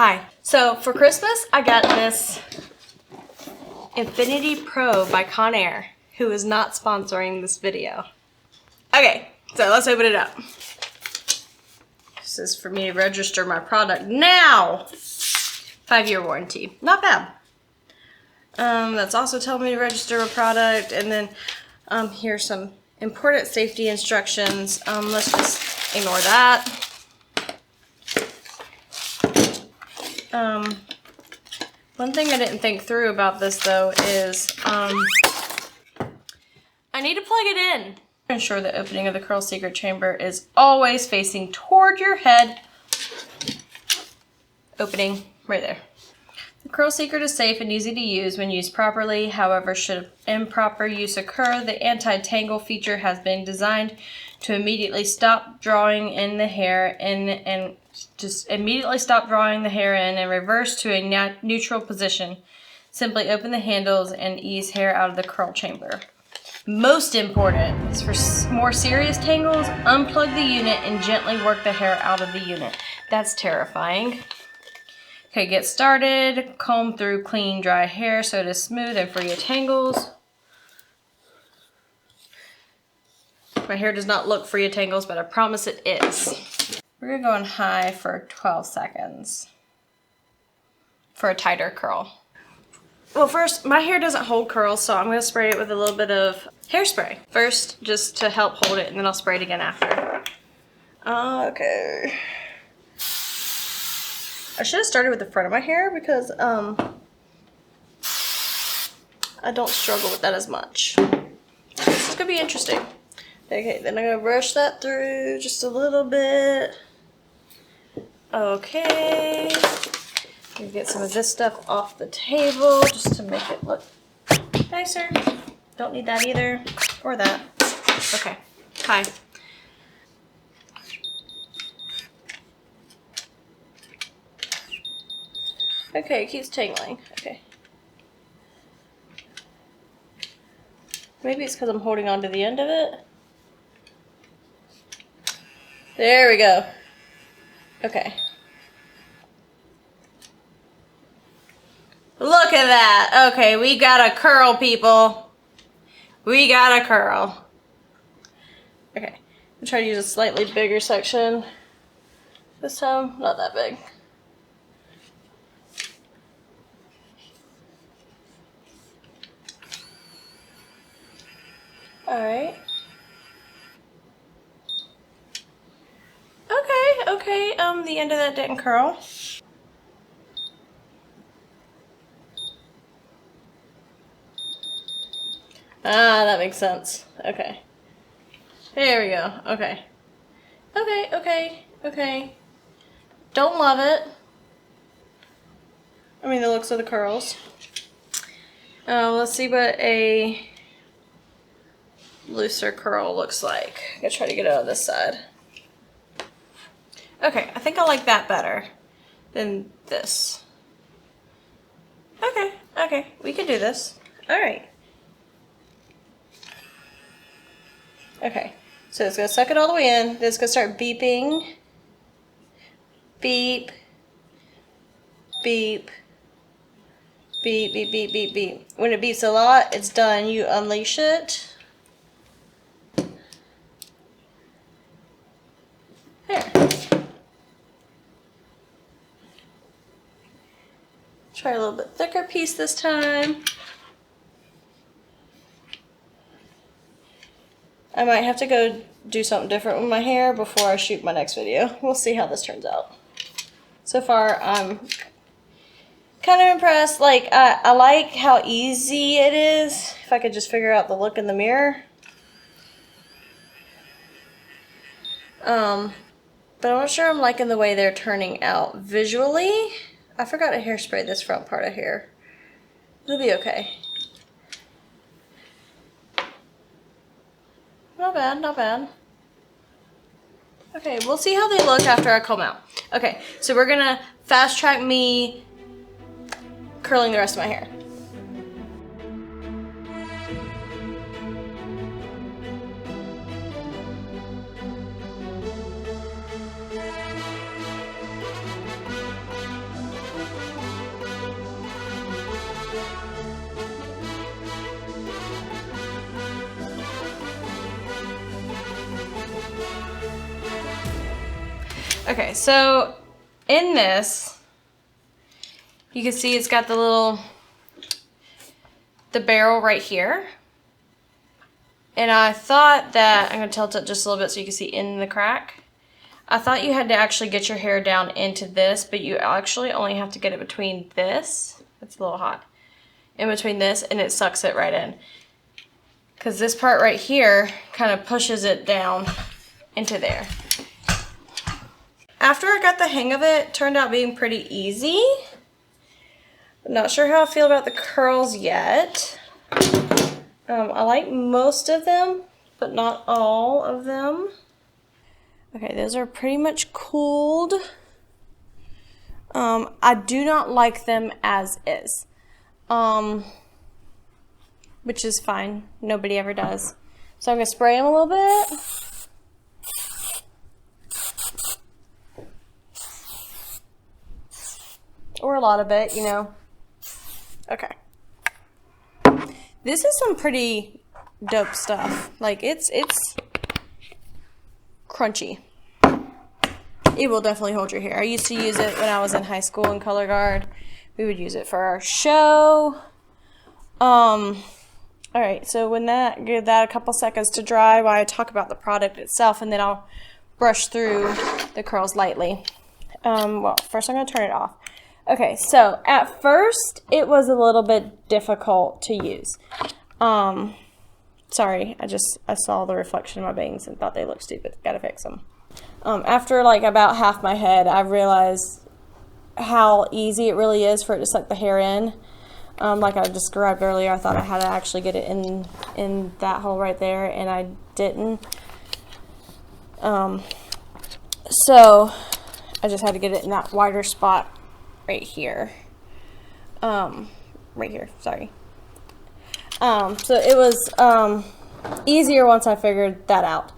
Hi. So for Christmas, I got this Infinity Pro by Conair, who is not sponsoring this video. Okay, so let's open it up. This is for me to register my product now. 5-year warranty. Not bad. That's also telling me to register a product, and then here's some important safety instructions. Let's just ignore that. One thing I didn't think through about this though is I need to plug it in. Ensure the opening of the Curl Seeker chamber is always facing toward your head. Opening right there. The Curl Seeker is safe and easy to use when used properly. However, should improper use occur, the anti-tangle feature has been designed to immediately stop drawing in the hair and just immediately stop drawing the hair in and reverse to a neutral position. Simply open the handles and ease hair out of the curl chamber. Most important is for more serious tangles, unplug the unit and gently work the hair out of the unit. That's terrifying. Okay, get started. Comb through clean, dry hair so it is smooth and free of tangles. My hair does not look free of tangles, but I promise it is. We're gonna go on high for 12 seconds for a tighter curl. Well, first, my hair doesn't hold curls, so I'm gonna spray it with a little bit of hairspray. First, just to help hold it, and then I'll spray it again after. Okay. I should have started with the front of my hair because I don't struggle with that as much. This is gonna be interesting. Okay, then I'm gonna brush that through just a little bit. Okay. Get some of this stuff off the table just to make it look nicer. Don't need that either, or that. Okay, hi. Okay, it keeps tangling. Okay. Maybe it's because I'm holding on to the end of it. There we go. Okay. Look at that. Okay, we got a curl, people. We got a curl. Okay. I'm trying to use a slightly bigger section this time. Not that big. Alright. Okay, the end of that didn't curl. Ah, that makes sense. Okay. There we go. Okay. Okay. Don't love it. I mean, the looks of the curls. Let's see what a looser curl looks like. I'm gonna try to get it on this side. Okay, I think I like that better than this. Okay, we can do this. Alright. Okay, so it's gonna suck it all the way in. Then it's gonna start beeping. Beep. Beep. Beep, beep, beep, beep, beep. When it beeps a lot, it's done. You unleash it. There. Try a little bit thicker piece this time. I might have to go do something different with my hair before I shoot my next video. We'll see how this turns out. So far, I'm kind of impressed. Like, I like how easy it is. If I could just figure out the look in the mirror. But I'm not sure I'm liking the way they're turning out visually. I forgot to hairspray this front part of hair. It'll be okay. Not bad, not bad. Okay, we'll see how they look after I comb out. Okay, so we're gonna fast track me curling the rest of my hair. Okay, so in this, you can see it's got the barrel right here. And I thought that, I'm going to tilt it just a little bit so you can see in the crack. I thought you had to actually get your hair down into this, but you actually only have to get it between this. It's a little hot. In between this, and it sucks it right in. Because this part right here kind of pushes it down into there. After I got the hang of it, it turned out being pretty easy. I'm not sure how I feel about the curls yet. I like most of them, but not all of them. Okay, those are pretty much cooled. I do not like them as is, which is fine. Nobody ever does. So I'm gonna spray them a little bit. Or a lot of it, you know. Okay. This is some pretty dope stuff. Like, it's crunchy. It will definitely hold your hair. I used to use it when I was in high school in color guard. We would use it for our show. Alright, so when give that a couple seconds to dry while I talk about the product itself, and then I'll brush through the curls lightly. Well, first I'm going to turn it off. Okay, so at first it was a little bit difficult to use. Sorry, I saw the reflection of my bangs and thought they looked stupid. Gotta fix them. After like about half my head, I realized how easy it really is for it to suck the hair in. Like I described earlier, I thought I had to actually get it in that hole right there, and I didn't. So I just had to get it in that wider spot right here. Right here, sorry. So it was easier once I figured that out.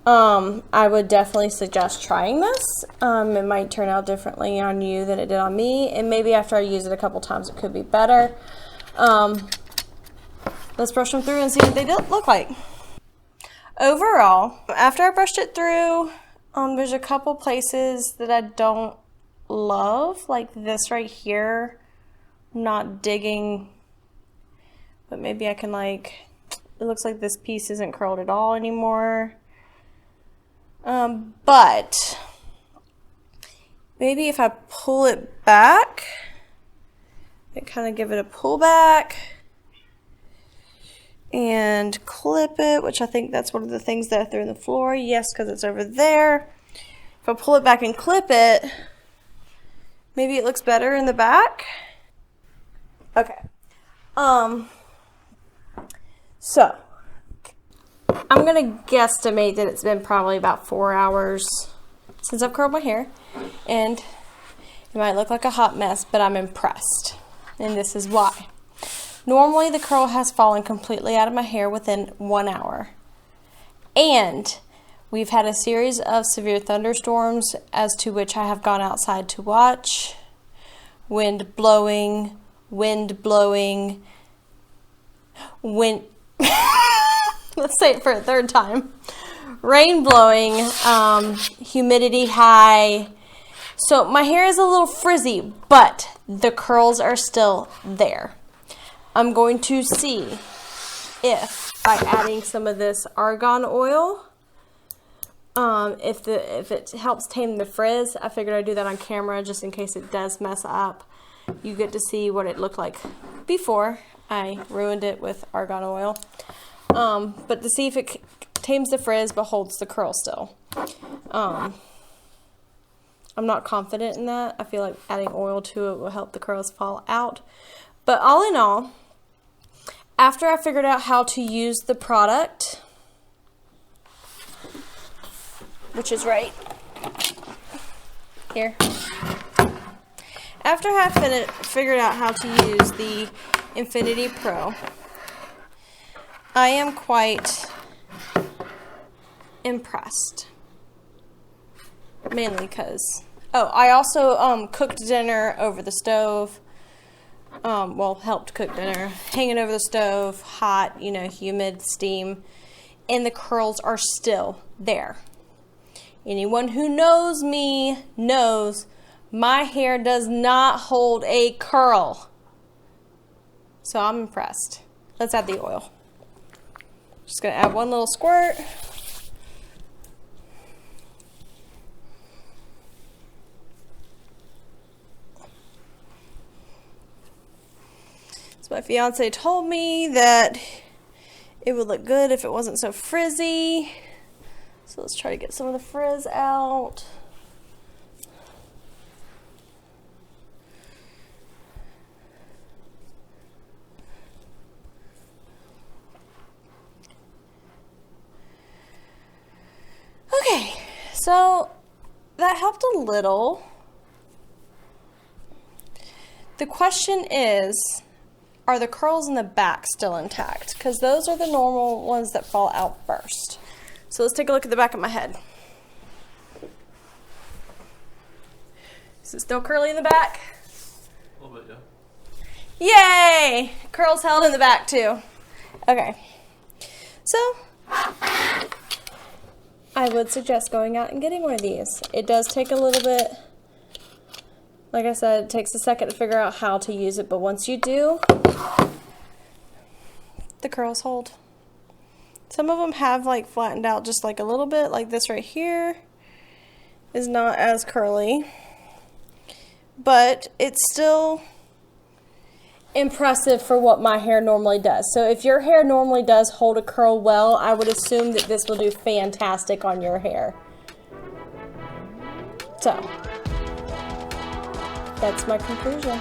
I would definitely suggest trying this. It might turn out differently on you than it did on me, and maybe after I use it a couple times it could be better. Let's brush them through and see what they look like. Overall, after I brushed it through, there's a couple places that I don't love, like this right here. I'm not digging, but maybe I can it looks like this piece isn't curled at all anymore. But maybe if I pull it back and kind of give it a pull back and clip it, which I think that's one of the things that I threw on the floor. Yes, because it's over there. If I pull it back and clip it, maybe it looks better in the back. Okay. So I'm gonna guesstimate that it's been probably about 4 hours since I've curled my hair, and it might look like a hot mess, but I'm impressed, and this is why. Normally the curl has fallen completely out of my hair within 1 hour, and we've had a series of severe thunderstorms as to which I have gone outside to watch. Wind blowing, let's say it for a third time. Rain blowing, humidity high. So my hair is a little frizzy, but the curls are still there. I'm going to see if by adding some of this argan oil, if it helps tame the frizz. I figured I'd do that on camera just in case it does mess up. You get to see what it looked like before I ruined it with argan oil. But to see if it tames the frizz but holds the curl still. I'm not confident in that. I feel like adding oil to it will help the curls fall out. But all in all, after I figured out how to use the product, which is right here. After I figured out how to use the Infinity Pro, I am quite impressed. Mainly because, I also cooked dinner over the stove. Helped cook dinner. Hanging over the stove, hot, humid, steam. And the curls are still there. Anyone who knows me knows my hair does not hold a curl. So I'm impressed. Let's add the oil. Just gonna add one little squirt. So my fiance told me that it would look good if it wasn't so frizzy. So let's try to get some of the frizz out. Okay, so that helped a little. The question is, are the curls in the back still intact? Because those are the normal ones that fall out first. So let's take a look at the back of my head. Is it still curly in the back? A little bit, yeah. Yay! Curls held in the back too. Okay. So, I would suggest going out and getting one of these. It does take a little bit, like I said, it takes a second to figure out how to use it, but once you do, the curls hold. Some of them have like flattened out just like a little bit, like this right here is not as curly, but it's still impressive for what my hair normally does. So if your hair normally does hold a curl well, I would assume that this will do fantastic on your hair. So that's my conclusion.